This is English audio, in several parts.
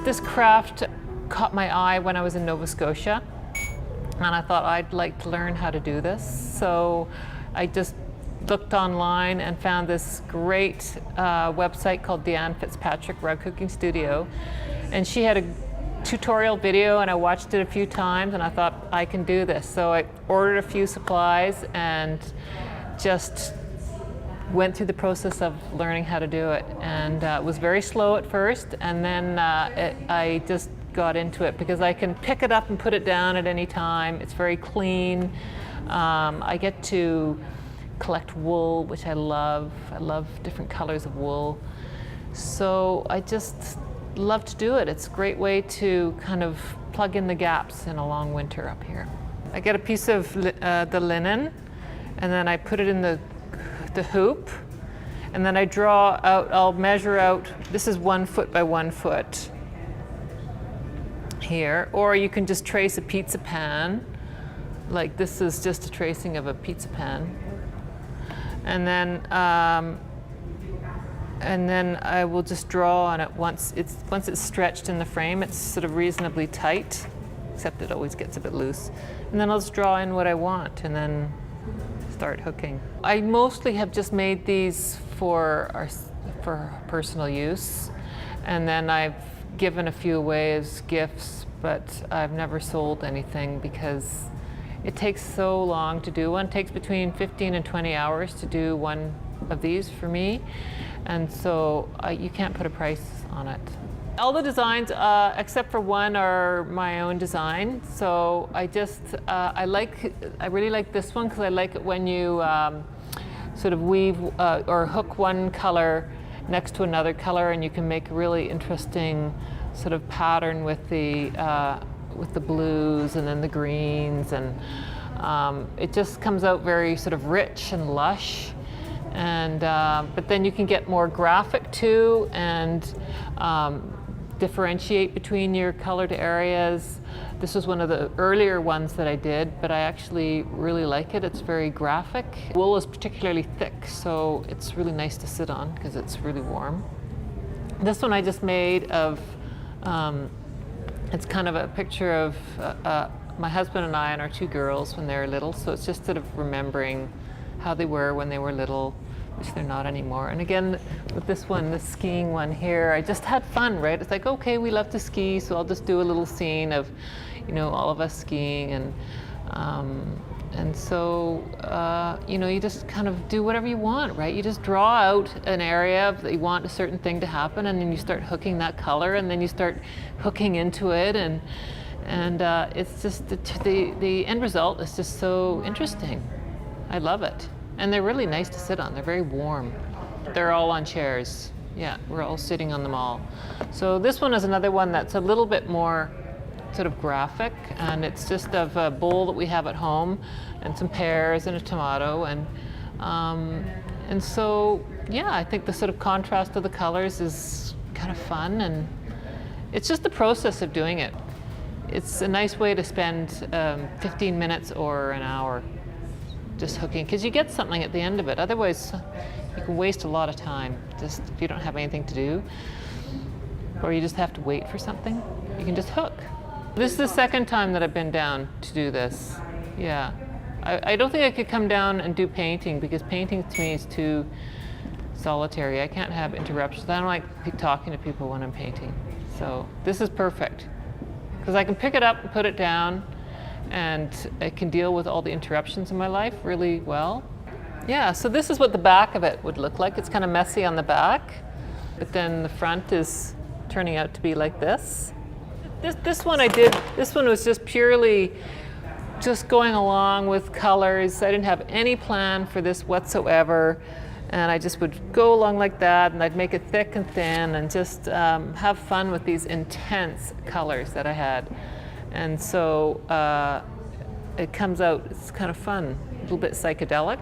This craft caught my eye when I was in Nova Scotia, and I thought I'd like to learn how to do this. So I just looked online and found this great website called Deanne Fitzpatrick Rug Cooking Studio, and she had a tutorial video, and I watched it a few times, and I thought I can do this. So I ordered a few supplies and just went through the process of learning how to do it, and it was very slow at first, and then I just got into it because I can pick it up and put it down at any time. It's very clean. I get to collect wool, which I love. I love different colors of wool. So I just love to do it. It's a great way to kind of plug in the gaps in a long winter up here. I get a piece of the linen, and then I put it in the hoop, and then I draw out, I'll measure out, this is 1 foot by 1 foot here, or you can just trace a pizza pan, like this is just a tracing of a pizza pan. And then I will just draw on it once it's stretched in the frame. It's sort of reasonably tight, except it always gets a bit loose. And then I'll just draw in what I want, and then start hooking. I mostly have just made these for personal use, and then I've given a few away as gifts, but I've never sold anything because it takes so long to do one. It takes between 15 and 20 hours to do one of these for me, and so you can't put a price on it. All the designs, except for one, are my own design. So I really like this one because I like it when you sort of weave or hook one color next to another color, and you can make a really interesting sort of pattern with the blues and then the greens, and it just comes out very sort of rich and lush. And but then you can get more graphic too, and differentiate between your colored areas. This was one of the earlier ones that I did, but I actually really like it. It's very graphic. Wool is particularly thick, so it's really nice to sit on because it's really warm. This one I just made of, it's kind of a picture of my husband and I and our 2 girls when they were little, so it's just sort of remembering how they were when they were little, which they're not anymore. And again, with this one, this skiing one here, I just had fun, right? It's like, okay, we love to ski, so I'll just do a little scene of, you know, all of us skiing, and so, you know, you just kind of do whatever you want, right? You just draw out an area that you want a certain thing to happen, and then you start hooking that color, and then you start hooking into it, and it's just, the end result is just so interesting. I love it. And they're really nice to sit on. They're very warm. They're all on chairs. Yeah, we're all sitting on them all. So this one is another one that's a little bit more sort of graphic, and it's just of a bowl that we have at home and some pears and a tomato, and so yeah, I think the sort of contrast of the colors is kind of fun, and it's just the process of doing it. It's a nice way to spend 15 minutes or an hour just hooking, because you get something at the end of it. Otherwise, you can waste a lot of time just if you don't have anything to do, or you just have to wait for something. You can just hook. This is the second time that I've been down to do this. Yeah, I don't think I could come down and do painting, because painting to me is too solitary. I can't have interruptions. I don't like talking to people when I'm painting. So this is perfect, because I can pick it up and put it down, and I can deal with all the interruptions in my life really well. Yeah, so this is what the back of it would look like. It's kind of messy on the back, but then the front is turning out to be like this. This one I did, this one was just purely just going along with colors. I didn't have any plan for this whatsoever, and I just would go along like that, and I'd make it thick and thin, and just have fun with these intense colors that I had. And so it comes out, it's kind of fun, a little bit psychedelic.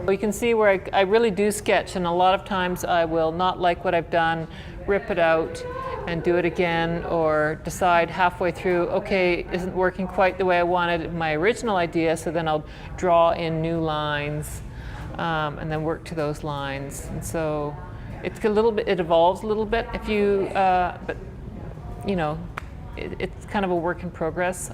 You can see where I really do sketch, and a lot of times I will not like what I've done, rip it out and do it again, or decide halfway through, okay, isn't working quite the way I wanted my original idea, so then I'll draw in new lines and then work to those lines. And so It's a little bit, it evolves a little bit if you, but you know, it's kind of a work in progress.